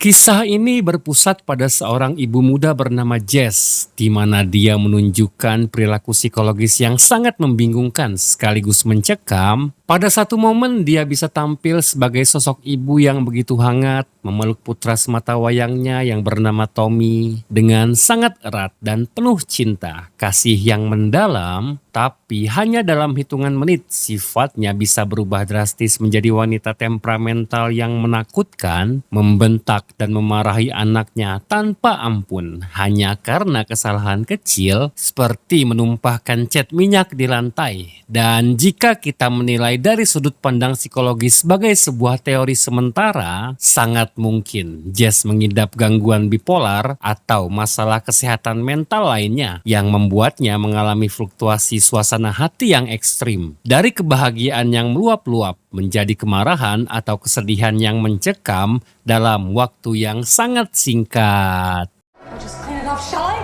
Kisah ini berpusat pada seorang ibu muda bernama Jess, di mana dia menunjukkan perilaku psikologis yang sangat membingungkan sekaligus mencekam. Pada satu momen dia bisa tampil sebagai sosok ibu yang begitu hangat, memeluk putra semata wayangnya yang bernama Tommy dengan sangat erat dan penuh cinta, kasih yang mendalam. Tapi hanya dalam hitungan menit sifatnya bisa berubah drastis menjadi wanita temperamental yang menakutkan, membentak dan memarahi anaknya tanpa ampun hanya karena kesalahan kecil seperti menumpahkan cat minyak di lantai. Dan jika kita menilai dari sudut pandang psikologis sebagai sebuah teori sementara, sangat mungkin Jess mengidap gangguan bipolar atau masalah kesehatan mental lainnya yang membuatnya mengalami fluktuasi suasana hati yang ekstrim. Dari kebahagiaan yang meluap-luap menjadi kemarahan atau kesedihan yang mencekam dalam waktu yang sangat singkat. Just clean it off, shall I?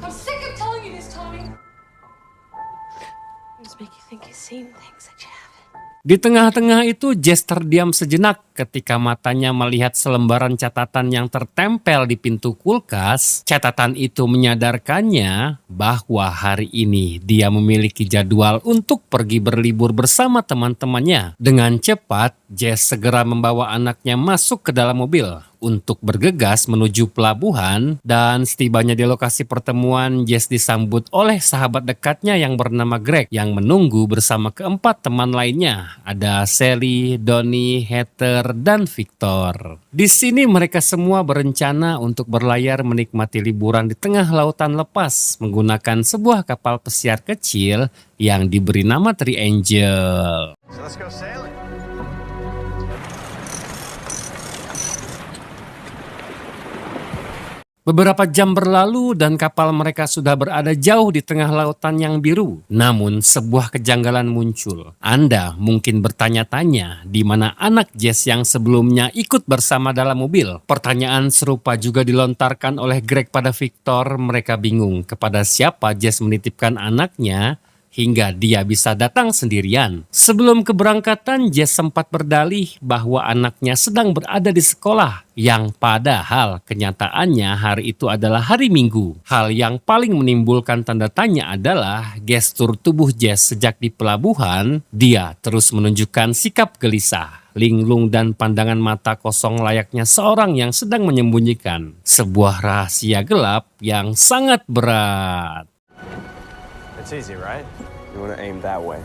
I'm sick of telling you this, Tommy. Just make you think you've seen things that you haven't. Di tengah-tengah itu Jess terdiam sejenak ketika matanya melihat selembaran catatan yang tertempel di pintu kulkas. Catatan itu menyadarkannya bahwa hari ini dia memiliki jadwal untuk pergi berlibur bersama teman-temannya. Dengan cepat, Jess segera membawa anaknya masuk ke dalam mobil untuk bergegas menuju pelabuhan, dan setibanya di lokasi pertemuan, Jess disambut oleh sahabat dekatnya yang bernama Greg yang menunggu bersama keempat teman lainnya. Ada Sally, Donnie, Heather, dan Victor. Di sini mereka semua berencana untuk berlayar menikmati liburan di tengah lautan lepas menggunakan sebuah kapal pesiar kecil yang diberi nama Three Angel. So let's go sailing. Beberapa jam berlalu dan kapal mereka sudah berada jauh di tengah lautan yang biru. Namun sebuah kejanggalan muncul. Anda mungkin bertanya-tanya di mana anak Jess yang sebelumnya ikut bersama dalam mobil. Pertanyaan serupa juga dilontarkan oleh Greg pada Victor. Mereka bingung kepada siapa Jess menitipkan anaknya hingga dia bisa datang sendirian. Sebelum keberangkatan, Jess sempat berdalih bahwa anaknya sedang berada di sekolah, yang padahal kenyataannya hari itu adalah hari Minggu. Hal yang paling menimbulkan tanda tanya adalah gestur tubuh Jess sejak di pelabuhan. Dia terus menunjukkan sikap gelisah, linglung dan pandangan mata kosong layaknya seorang yang sedang menyembunyikan sebuah rahasia gelap yang sangat berat. It's easy, right? You want to aim that way.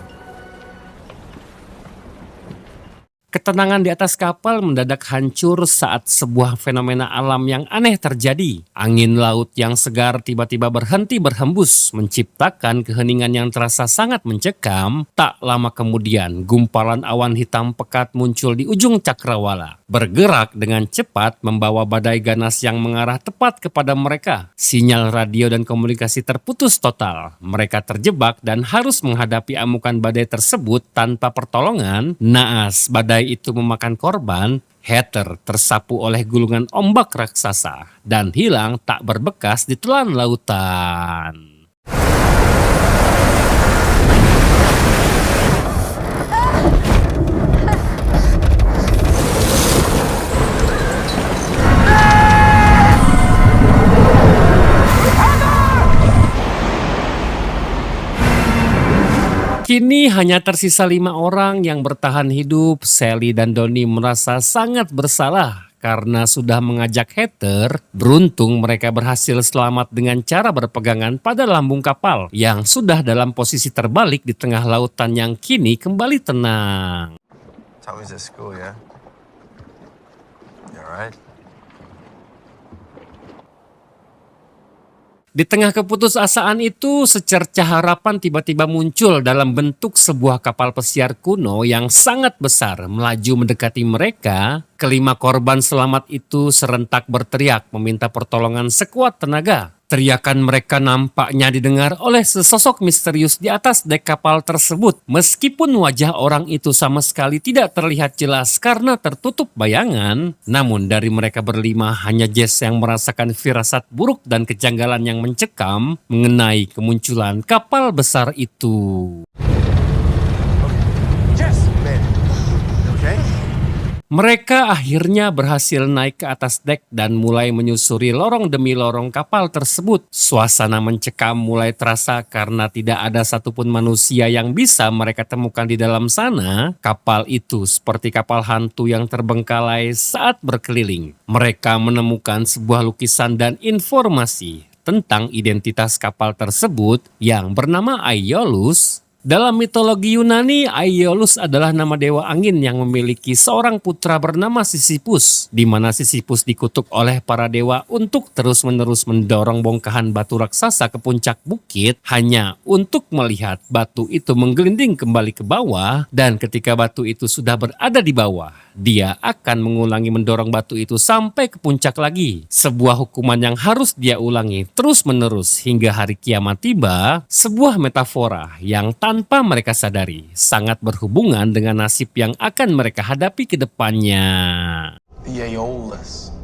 Ketenangan di atas kapal mendadak hancur saat sebuah fenomena alam yang aneh terjadi. Angin laut yang segar tiba-tiba berhenti berhembus, menciptakan keheningan yang terasa sangat mencekam. Tak lama kemudian, gumpalan awan hitam pekat muncul di ujung cakrawala, bergerak dengan cepat membawa badai ganas yang mengarah tepat kepada mereka. Sinyal radio dan komunikasi terputus total. Mereka terjebak dan harus menghadapi amukan badai tersebut tanpa pertolongan. Naas badai itu memakan korban, Heather tersapu oleh gulungan ombak raksasa dan hilang tak berbekas di telan lautan. Kini hanya tersisa 5 orang yang bertahan hidup. Sally dan Donnie merasa sangat bersalah karena sudah mengajak Heather. Beruntung mereka berhasil selamat dengan cara berpegangan pada lambung kapal yang sudah dalam posisi terbalik di tengah lautan yang kini kembali tenang. Tommy's at school, yeah? You alright? Di tengah keputusasaan itu, secercah harapan tiba-tiba muncul dalam bentuk sebuah kapal pesiar kuno yang sangat besar melaju mendekati mereka. Kelima korban selamat itu serentak berteriak meminta pertolongan sekuat tenaga. Teriakan mereka nampaknya didengar oleh sesosok misterius di atas dek kapal tersebut. Meskipun wajah orang itu sama sekali tidak terlihat jelas karena tertutup bayangan, namun dari mereka berlima hanya Jess yang merasakan firasat buruk dan kejanggalan yang mencekam mengenai kemunculan kapal besar itu. Jess, man. You okay? Mereka akhirnya berhasil naik ke atas dek dan mulai menyusuri lorong demi lorong kapal tersebut. Suasana mencekam mulai terasa karena tidak ada satupun manusia yang bisa mereka temukan di dalam sana. Kapal itu seperti kapal hantu yang terbengkalai saat berkeliling. Mereka menemukan sebuah lukisan dan informasi tentang identitas kapal tersebut yang bernama Aeolus. Dalam mitologi Yunani, Aeolus adalah nama dewa angin yang memiliki seorang putra bernama Sisyphus, di mana Sisyphus dikutuk oleh para dewa untuk terus-menerus mendorong bongkahan batu raksasa ke puncak bukit hanya untuk melihat batu itu menggelinding kembali ke bawah, dan ketika batu itu sudah berada di bawah, dia akan mengulangi mendorong batu itu sampai ke puncak lagi. Sebuah hukuman yang harus dia ulangi terus-menerus hingga hari kiamat tiba, sebuah metafora yang tanpa mereka sadari sangat berhubungan dengan nasib yang akan mereka hadapi ke depannya. The Aeolus.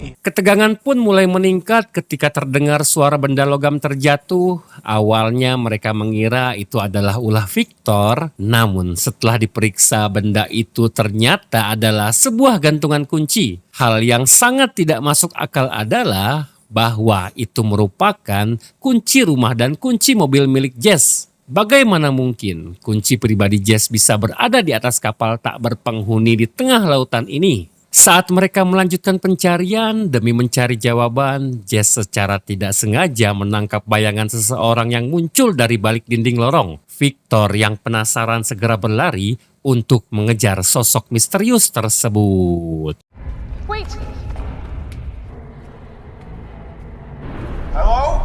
Ketegangan pun mulai meningkat ketika terdengar suara benda logam terjatuh. Awalnya mereka mengira itu adalah ulah Victor, namun setelah diperiksa benda itu ternyata adalah sebuah gantungan kunci. Hal yang sangat tidak masuk akal adalah bahwa itu merupakan kunci rumah dan kunci mobil milik Jess. Bagaimana mungkin kunci pribadi Jess bisa berada di atas kapal tak berpenghuni di tengah lautan ini? Saat mereka melanjutkan pencarian demi mencari jawaban, Jess secara tidak sengaja menangkap bayangan seseorang yang muncul dari balik dinding lorong. Victor yang penasaran segera berlari untuk mengejar sosok misterius tersebut. Wait! Hello?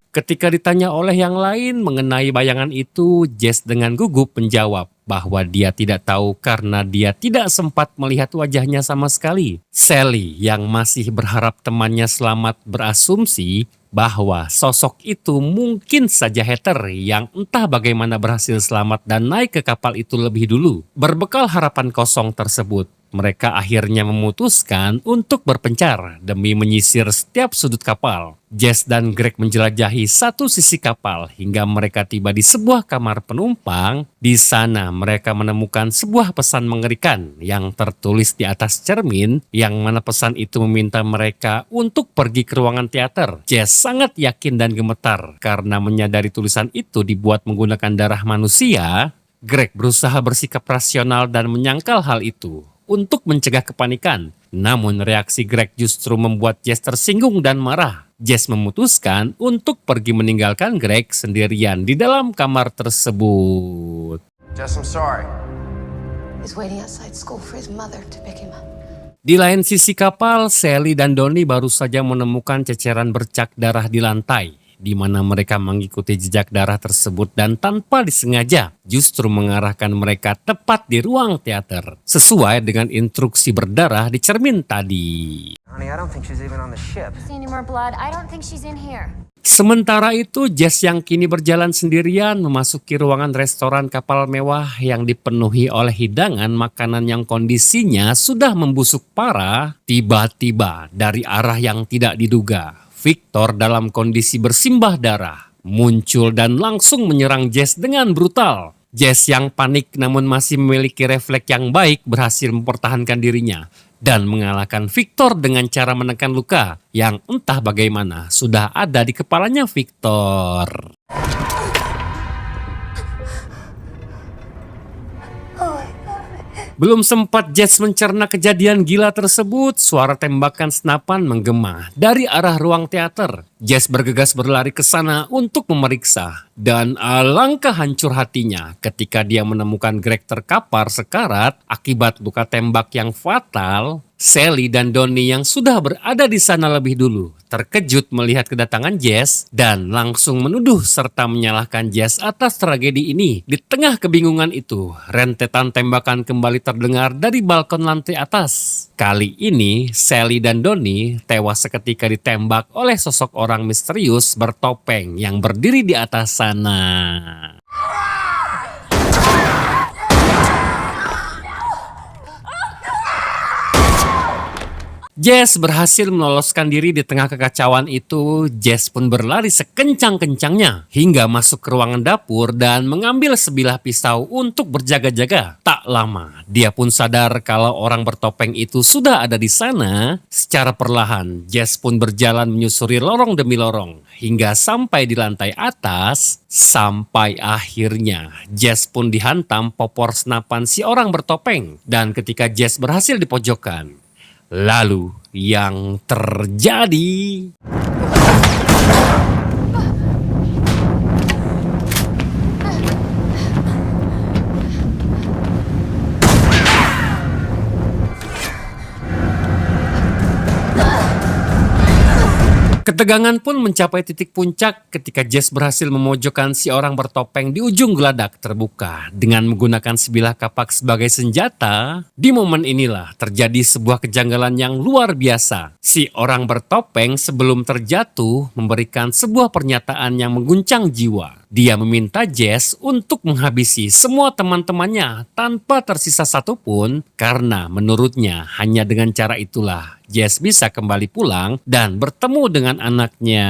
Ketika ditanya oleh yang lain mengenai bayangan itu, Jess dengan gugup menjawab bahwa dia tidak tahu karena dia tidak sempat melihat wajahnya sama sekali. Sally yang masih berharap temannya selamat berasumsi bahwa sosok itu mungkin saja Heather yang entah bagaimana berhasil selamat dan naik ke kapal itu lebih dulu. Berbekal harapan kosong tersebut, mereka akhirnya memutuskan untuk berpencar demi menyisir setiap sudut kapal. Jess dan Greg menjelajahi satu sisi kapal hingga mereka tiba di sebuah kamar penumpang. Di sana mereka menemukan sebuah pesan mengerikan yang tertulis di atas cermin, yang mana pesan itu meminta mereka untuk pergi ke ruangan teater. Jess sangat yakin dan gemetar karena menyadari tulisan itu dibuat menggunakan darah manusia. Greg berusaha bersikap rasional dan menyangkal hal itu untuk mencegah kepanikan. Namun reaksi Greg justru membuat Jess tersinggung dan marah. Jess memutuskan untuk pergi meninggalkan Greg sendirian di dalam kamar tersebut. Jess, I'm sorry. He's waiting outside school for his mother to pick him up. Di lain sisi kapal, Sally dan Donnie baru saja menemukan ceceran bercak darah di lantai, di mana mereka mengikuti jejak darah tersebut dan tanpa disengaja justru mengarahkan mereka tepat di ruang teater, sesuai dengan instruksi berdarah di cermin tadi. Honey, I don't think she's even on the ship. See any more blood? I don't think she's in here. Sementara itu, Jess yang kini berjalan sendirian memasuki ruangan restoran kapal mewah yang dipenuhi oleh hidangan makanan yang kondisinya sudah membusuk parah. Tiba-tiba dari arah yang tidak diduga, Victor dalam kondisi bersimbah darah muncul dan langsung menyerang Jess dengan brutal. Jess yang panik namun masih memiliki refleks yang baik berhasil mempertahankan dirinya dan mengalahkan Victor dengan cara menekan luka yang entah bagaimana sudah ada di kepalanya Victor. Belum sempat Jess mencerna kejadian gila tersebut, suara tembakan senapan menggema dari arah ruang teater. Jess bergegas berlari ke sana untuk memeriksa. Dan alangkah hancur hatinya ketika dia menemukan Greg terkapar sekarat akibat luka tembak yang fatal. Sally dan Donnie yang sudah berada di sana lebih dulu terkejut melihat kedatangan Jess dan langsung menuduh serta menyalahkan Jess atas tragedi ini. Di tengah kebingungan itu, rentetan tembakan kembali terdengar dari balkon lantai atas. Kali ini, Sally dan Donnie tewas seketika ditembak oleh sosok orang misterius bertopeng yang berdiri di atas sana. Jess berhasil meloloskan diri di tengah kekacauan itu. Jess pun berlari sekencang-kencangnya hingga masuk ke ruangan dapur dan mengambil sebilah pisau untuk berjaga-jaga. Tak lama, dia pun sadar kalau orang bertopeng itu sudah ada di sana. Secara perlahan, Jess pun berjalan menyusuri lorong demi lorong hingga sampai di lantai atas. Sampai akhirnya, Jess pun dihantam popor senapan si orang bertopeng. Dan ketika Jess berhasil di pojokan, lalu yang terjadi... Ketegangan pun mencapai titik puncak ketika Jess berhasil memojokkan si orang bertopeng di ujung geladak terbuka dengan menggunakan sebilah kapak sebagai senjata. Di momen inilah terjadi sebuah kejanggalan yang luar biasa. Si orang bertopeng sebelum terjatuh memberikan sebuah pernyataan yang mengguncang jiwa. Dia meminta Jess untuk menghabisi semua teman-temannya tanpa tersisa satupun karena menurutnya hanya dengan cara itulah Jess bisa kembali pulang dan bertemu dengan anaknya.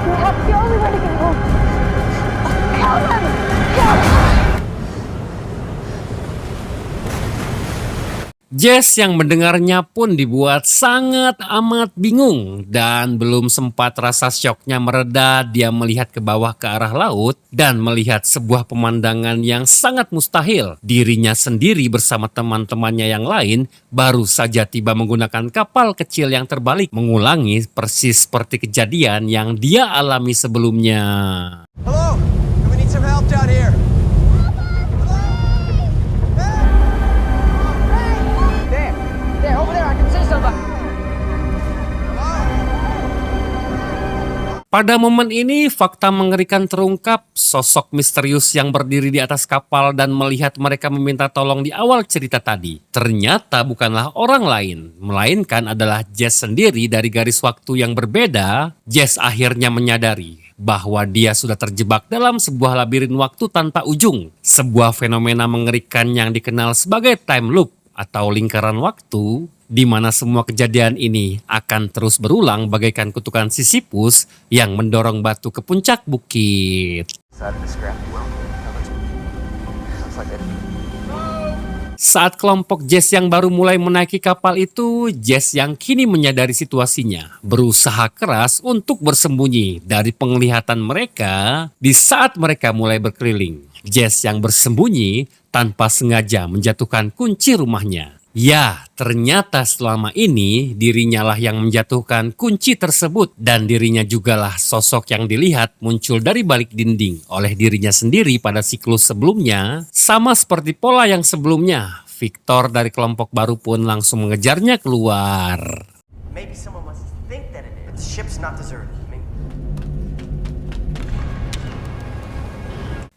You're the only way to get home. Kill them! Kill them! Jess yang mendengarnya pun dibuat sangat amat bingung dan belum sempat rasa syoknya mereda, dia melihat ke bawah ke arah laut dan melihat sebuah pemandangan yang sangat mustahil. Dirinya sendiri bersama teman-temannya yang lain baru saja tiba menggunakan kapal kecil yang terbalik, mengulangi persis seperti kejadian yang dia alami sebelumnya. Hello? We need some help down here. There, over there, I can see somebody. Pada momen ini, fakta mengerikan terungkap. Sosok misterius yang berdiri di atas kapal dan melihat mereka meminta tolong di awal cerita tadi ternyata bukanlah orang lain, melainkan adalah Jess sendiri dari garis waktu yang berbeda. Jess akhirnya menyadari bahwa dia sudah terjebak dalam sebuah labirin waktu tanpa ujung. Sebuah fenomena mengerikan yang dikenal sebagai time loop atau lingkaran waktu, di mana semua kejadian ini akan terus berulang bagaikan kutukan Sisyphus yang mendorong batu ke puncak bukit. Saat kelompok Jess yang baru mulai menaiki kapal itu, Jess yang kini menyadari situasinya berusaha keras untuk bersembunyi dari penglihatan mereka. Di saat mereka mulai berkeliling, Jess yang bersembunyi tanpa sengaja menjatuhkan kunci rumahnya. Ya, ternyata selama ini dirinya lah yang menjatuhkan kunci tersebut dan dirinya jugalah sosok yang dilihat muncul dari balik dinding oleh dirinya sendiri pada siklus sebelumnya. Sama seperti pola yang sebelumnya, Victor dari kelompok baru pun langsung mengejarnya keluar. Maybe someone must think that it is, but the ship's not deserted.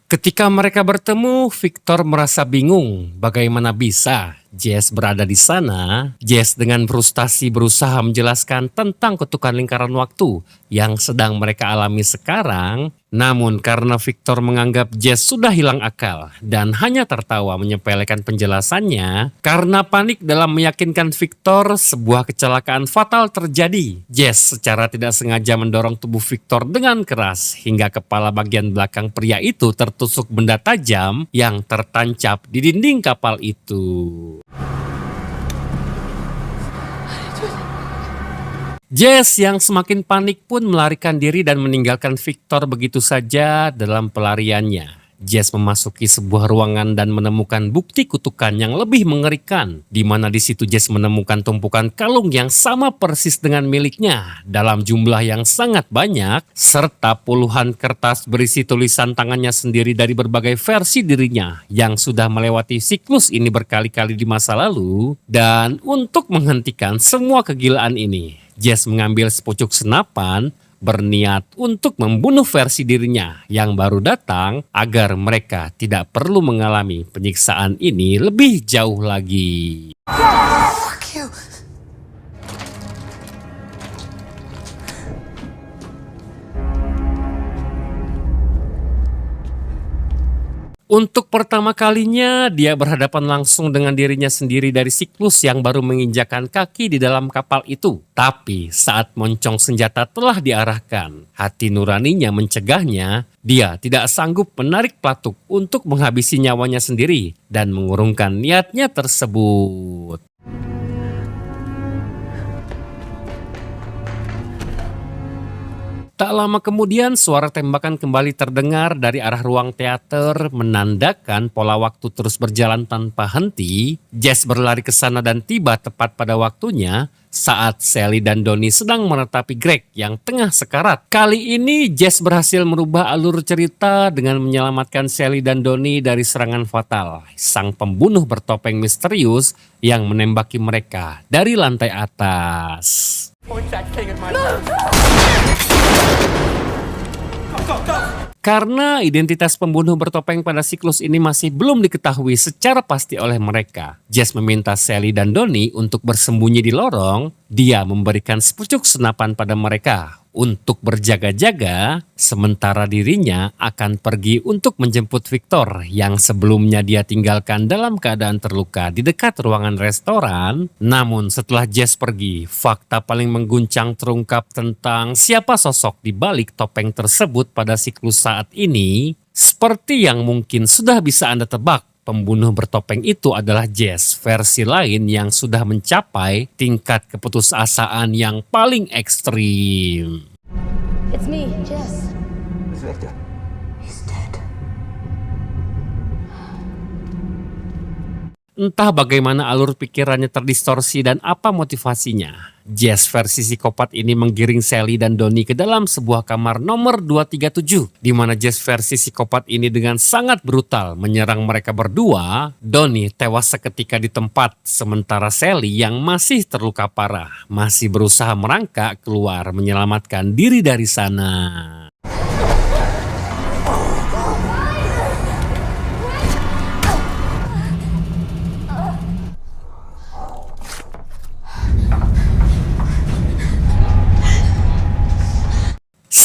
Ketika mereka bertemu, Victor merasa bingung bagaimana bisa Jess berada di sana. Jess dengan frustasi berusaha menjelaskan tentang kutukan lingkaran waktu yang sedang mereka alami sekarang. Namun karena Victor menganggap Jess sudah hilang akal dan hanya tertawa menyepelekan penjelasannya, karena panik dalam meyakinkan Victor, sebuah kecelakaan fatal terjadi. Jess secara tidak sengaja mendorong tubuh Victor dengan keras hingga kepala bagian belakang pria itu tertusuk benda tajam yang tertancap di dinding kapal itu. Jess yang semakin panik pun melarikan diri dan meninggalkan Victor begitu saja dalam pelariannya. Jess memasuki sebuah ruangan dan menemukan bukti kutukan yang lebih mengerikan, di mana di situ Jess menemukan tumpukan kalung yang sama persis dengan miliknya dalam jumlah yang sangat banyak, serta puluhan kertas berisi tulisan tangannya sendiri dari berbagai versi dirinya yang sudah melewati siklus ini berkali-kali di masa lalu. Dan untuk menghentikan semua kegilaan ini, Jess mengambil sepucuk senapan, berniat untuk membunuh versi dirinya yang baru datang agar mereka tidak perlu mengalami penyiksaan ini lebih jauh lagi. Fuck you. Untuk pertama kalinya, dia berhadapan langsung dengan dirinya sendiri dari siklus yang baru menginjakan kaki di dalam kapal itu. Tapi saat moncong senjata telah diarahkan, hati nuraninya mencegahnya. Dia tidak sanggup menarik pelatuk untuk menghabisi nyawanya sendiri dan mengurungkan niatnya tersebut. Tak lama kemudian suara tembakan kembali terdengar dari arah ruang teater menandakan pola waktu terus berjalan tanpa henti. Jess berlari ke sana dan tiba tepat pada waktunya saat Sally dan Donnie sedang menetapi Greg yang tengah sekarat. Kali ini Jess berhasil merubah alur cerita dengan menyelamatkan Sally dan Donnie dari serangan fatal sang pembunuh bertopeng misterius yang menembaki mereka dari lantai atas. Karena identitas pembunuh bertopeng pada siklus ini masih belum diketahui secara pasti oleh mereka, Jess meminta Sally dan Donnie untuk bersembunyi di lorong. Dia memberikan sepucuk senapan pada mereka untuk berjaga-jaga, sementara dirinya akan pergi untuk menjemput Victor yang sebelumnya dia tinggalkan dalam keadaan terluka di dekat ruangan restoran. Namun setelah Jess pergi, fakta paling mengguncang terungkap tentang siapa sosok di balik topeng tersebut pada siklus saat ini. Seperti yang mungkin sudah bisa Anda tebak, pembunuh bertopeng itu adalah Jess, versi lain yang sudah mencapai tingkat keputusasaan yang paling ekstrim. It's me, Jess. Where's Victor? He's dead. Entah bagaimana alur pikirannya terdistorsi dan apa motivasinya. Jess versi psikopat ini menggiring Sally dan Donnie ke dalam sebuah kamar nomor 237. Di mana Jess versi psikopat ini dengan sangat brutal menyerang mereka berdua. Donnie tewas seketika di tempat. Sementara Sally yang masih terluka parah masih berusaha merangkak keluar menyelamatkan diri dari sana.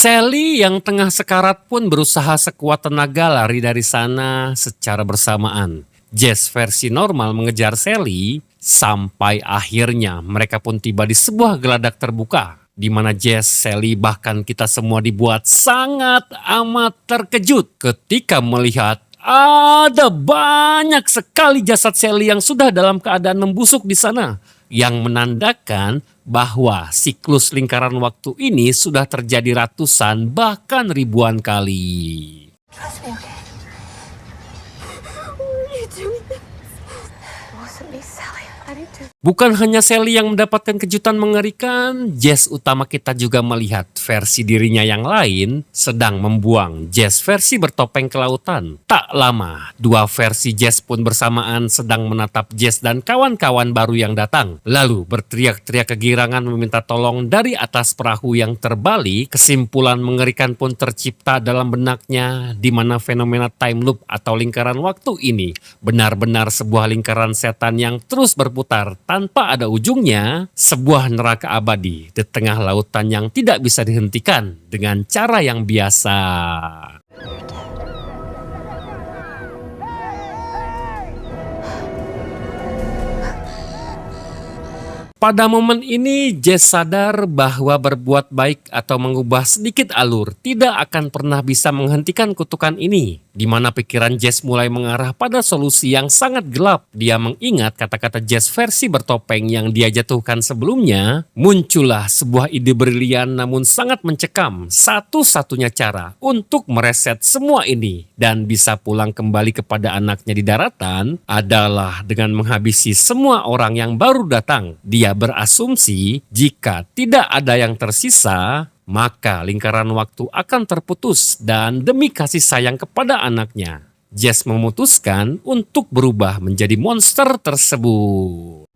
Sally yang tengah sekarat pun berusaha sekuat tenaga lari dari sana secara bersamaan. Jess versi normal mengejar Sally sampai akhirnya mereka pun tiba di sebuah geladak terbuka. Di mana Jess, Sally bahkan kita semua dibuat sangat amat terkejut ketika melihat ada banyak sekali jasad Sally yang sudah dalam keadaan membusuk di sana. Yang menandakan bahwa siklus lingkaran waktu ini sudah terjadi ratusan bahkan ribuan kali. Trust me, okay? Why are you doing this? It wasn't me, Sally. I need to. Bukan hanya Sally yang mendapatkan kejutan mengerikan, Jess utama kita juga melihat versi dirinya yang lain sedang membuang Jess versi bertopeng ke lautan. Tak lama, dua versi Jess pun bersamaan sedang menatap Jess dan kawan-kawan baru yang datang. Lalu berteriak-teriak kegirangan meminta tolong dari atas perahu yang terbalik. Kesimpulan mengerikan pun tercipta dalam benaknya di mana fenomena time loop atau lingkaran waktu ini benar-benar sebuah lingkaran setan yang terus berputar tanpa ada ujungnya, sebuah neraka abadi di tengah lautan yang tidak bisa dihentikan dengan cara yang biasa. Pada momen ini, Jess sadar bahwa berbuat baik atau mengubah sedikit alur tidak akan pernah bisa menghentikan kutukan ini. Di mana pikiran Jess mulai mengarah pada solusi yang sangat gelap. Dia mengingat kata-kata Jess versi bertopeng yang dia jatuhkan sebelumnya. Muncullah sebuah ide brilian namun sangat mencekam. Satu-satunya cara untuk mereset semua ini dan bisa pulang kembali kepada anaknya di daratan adalah dengan menghabisi semua orang yang baru datang. Dia berasumsi jika tidak ada yang tersisa, maka lingkaran waktu akan terputus dan demi kasih sayang kepada anaknya, Jess memutuskan untuk berubah menjadi monster tersebut.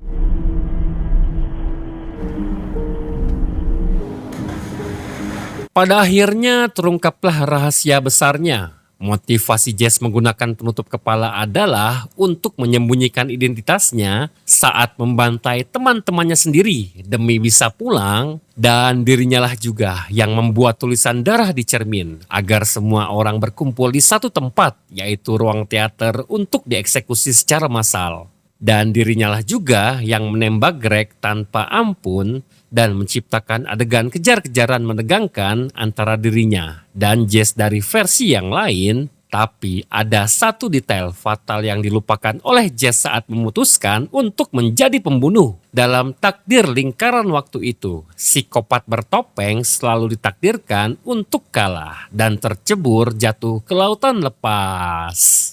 Pada akhirnya terungkaplah rahasia besarnya. Motivasi Jess menggunakan penutup kepala adalah untuk menyembunyikan identitasnya saat membantai teman-temannya sendiri demi bisa pulang, dan dirinya lah juga yang membuat tulisan darah di cermin agar semua orang berkumpul di satu tempat, yaitu ruang teater untuk dieksekusi secara massal. Dan dirinya lah juga yang menembak Greg tanpa ampun dan menciptakan adegan kejar-kejaran menegangkan antara dirinya dan Jess dari versi yang lain. Tapi ada satu detail fatal yang dilupakan oleh Jess saat memutuskan untuk menjadi pembunuh. Dalam takdir lingkaran waktu itu, psikopat bertopeng selalu ditakdirkan untuk kalah dan tercebur jatuh ke lautan lepas.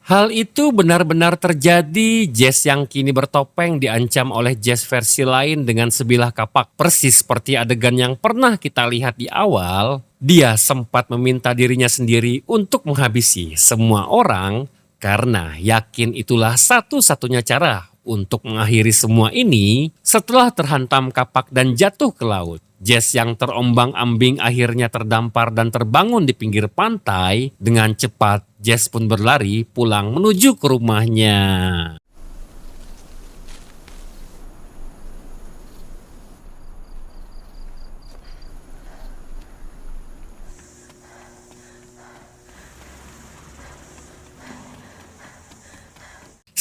Hal itu benar-benar terjadi. Jess yang kini bertopeng diancam oleh Jess versi lain dengan sebilah kapak. Persis seperti adegan yang pernah kita lihat di awal. Dia sempat meminta dirinya sendiri untuk menghabisi semua orang karena yakin itulah satu-satunya cara untuk mengakhiri semua ini setelah terhantam kapak dan jatuh ke laut. Jess yang terombang-ambing akhirnya terdampar dan terbangun di pinggir pantai. Dengan cepat, Jess pun berlari pulang menuju ke rumahnya.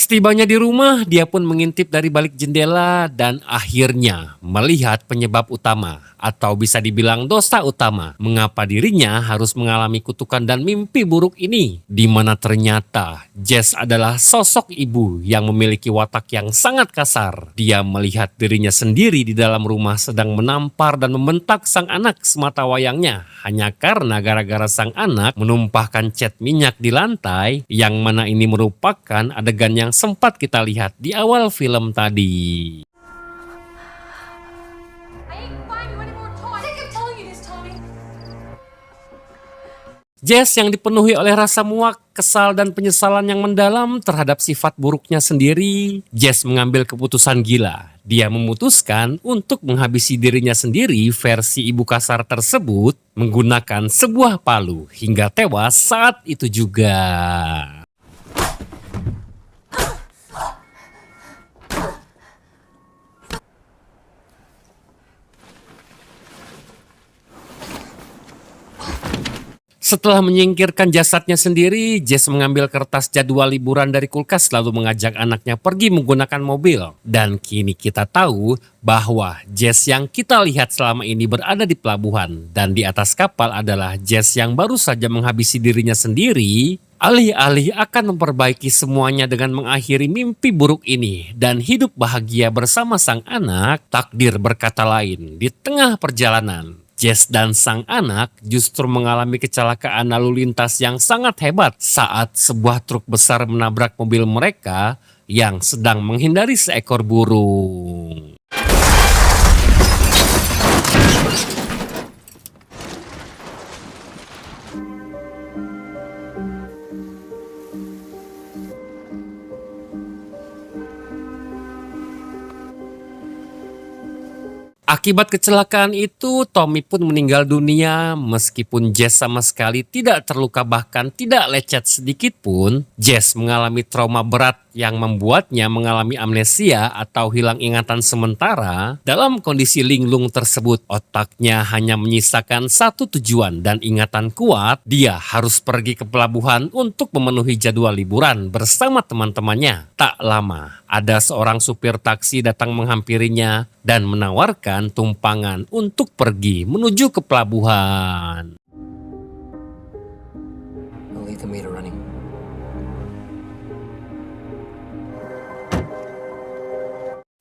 Setibanya di rumah, dia pun mengintip dari balik jendela dan akhirnya melihat penyebab utama atau bisa dibilang dosa utama mengapa dirinya harus mengalami kutukan dan mimpi buruk ini, di mana ternyata Jess adalah sosok ibu yang memiliki watak yang sangat kasar. Dia melihat dirinya sendiri di dalam rumah sedang menampar dan membentak sang anak semata wayangnya hanya karena gara-gara sang anak menumpahkan cat minyak di lantai, yang mana ini merupakan adegan yang sempat kita lihat di awal film tadi. I ain't buying you any more toys. Sick of telling you this, Tommy. Jess yang dipenuhi oleh rasa muak, kesal, dan penyesalan yang mendalam terhadap sifat buruknya sendiri, Jess mengambil keputusan gila. Dia memutuskan untuk menghabisi dirinya sendiri versi ibu kasar tersebut menggunakan sebuah palu hingga tewas saat itu juga. Setelah menyingkirkan jasadnya sendiri, Jess mengambil kertas jadwal liburan dari kulkas lalu mengajak anaknya pergi menggunakan mobil. Dan kini kita tahu bahwa Jess yang kita lihat selama ini berada di pelabuhan dan di atas kapal adalah Jess yang baru saja menghabisi dirinya sendiri. Alih-alih akan memperbaiki semuanya dengan mengakhiri mimpi buruk ini dan hidup bahagia bersama sang anak, takdir berkata lain. Di tengah perjalanan, Jess dan sang anak justru mengalami kecelakaan lalu lintas yang sangat hebat saat sebuah truk besar menabrak mobil mereka yang sedang menghindari seekor burung. Akibat kecelakaan itu, Tommy pun meninggal dunia meskipun Jess sama sekali tidak terluka, bahkan tidak lecet sedikit pun. Jess mengalami trauma berat yang membuatnya mengalami amnesia atau hilang ingatan sementara. Dalam kondisi linglung tersebut, otaknya hanya menyisakan satu tujuan dan ingatan kuat. Dia harus pergi ke pelabuhan untuk memenuhi jadwal liburan bersama teman-temannya. Tak lama, ada seorang supir taksi datang menghampirinya dan menawarkan tumpangan untuk pergi menuju ke pelabuhan. I'll leave the meter running.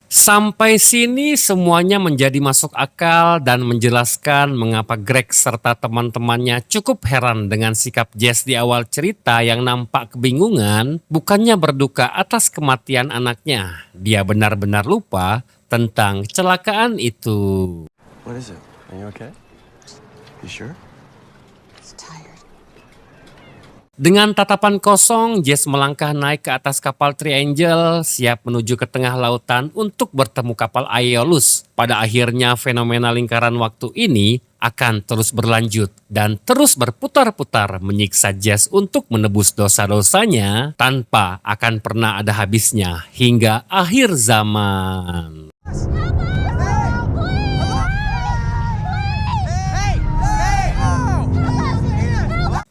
Sampai sini semuanya menjadi masuk akal dan menjelaskan mengapa Greg serta teman-temannya cukup heran dengan sikap Jess di awal cerita yang nampak kebingungan. Bukannya berduka atas kematian anaknya, dia benar-benar lupa tentang kecelakaan itu. What is it? Are you okay? You sure? He's tired. Dengan tatapan kosong, Jess melangkah naik ke atas kapal Triangle, siap menuju ke tengah lautan untuk bertemu kapal Aeolus. Pada akhirnya fenomena lingkaran waktu ini akan terus berlanjut dan terus berputar-putar menyiksa Jess untuk menebus dosa-dosanya tanpa akan pernah ada habisnya hingga akhir zaman.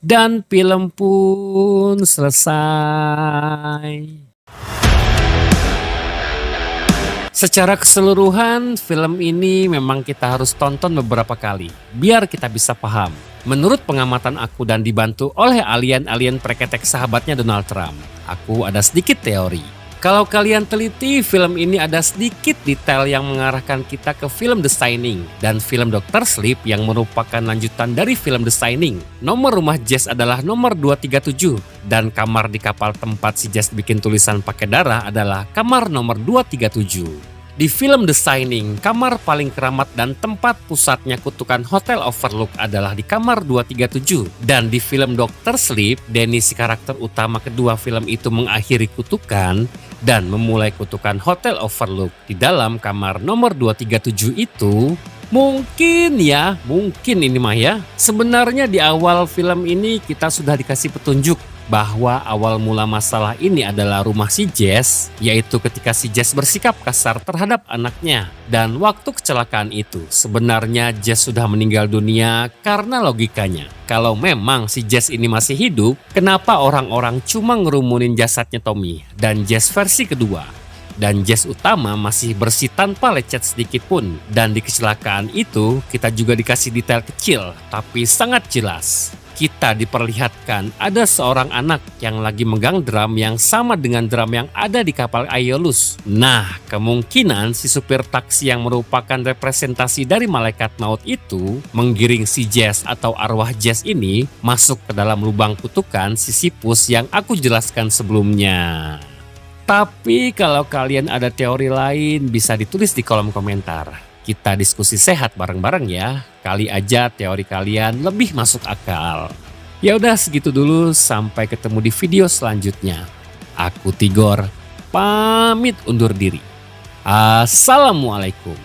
Dan film pun selesai. Secara keseluruhan, film ini memang kita harus tonton beberapa kali, biar kita bisa paham. Menurut pengamatan aku dan dibantu oleh alien-alien preketek sahabatnya Donald Trump, aku ada sedikit teori. Kalau kalian teliti, film ini ada sedikit detail yang mengarahkan kita ke film The Shining dan film Dr. Sleep yang merupakan lanjutan dari film The Shining. Nomor rumah Jess adalah nomor 237 dan kamar di kapal tempat si Jess bikin tulisan pakai darah adalah kamar nomor 237. Di film The Shining, kamar paling keramat dan tempat pusatnya kutukan Hotel Overlook adalah di kamar 237. Dan di film Dr. Sleep, Danny si karakter utama kedua film itu mengakhiri kutukan dan memulai kutukan Hotel Overlook di dalam kamar nomor 237 itu. Mungkin ini mah ya. Sebenarnya di awal film ini kita sudah dikasih petunjuk bahwa awal mula masalah ini adalah rumah si Jess, yaitu ketika si Jess bersikap kasar terhadap anaknya. Dan waktu kecelakaan itu, sebenarnya Jess sudah meninggal dunia karena logikanya. Kalau memang si Jess ini masih hidup, kenapa orang-orang cuma ngerumunin jasadnya Tommy dan Jess versi kedua? Dan Jess utama masih bersih tanpa lecet sedikit pun. Dan di kecelakaan itu, kita juga dikasih detail kecil, tapi sangat jelas. Kita diperlihatkan ada seorang anak yang lagi megang drum yang sama dengan drum yang ada di kapal Aeolus. Nah, kemungkinan si supir taksi yang merupakan representasi dari malaikat maut itu menggiring si Jess atau arwah Jess ini masuk ke dalam lubang kutukan Sisyphus yang aku jelaskan sebelumnya. Tapi kalau kalian ada teori lain bisa ditulis di kolom komentar. Kita diskusi sehat bareng-bareng ya. Kali aja teori kalian lebih masuk akal. Ya udah segitu dulu, sampai ketemu di video selanjutnya. Aku Tigor, pamit undur diri. Assalamualaikum.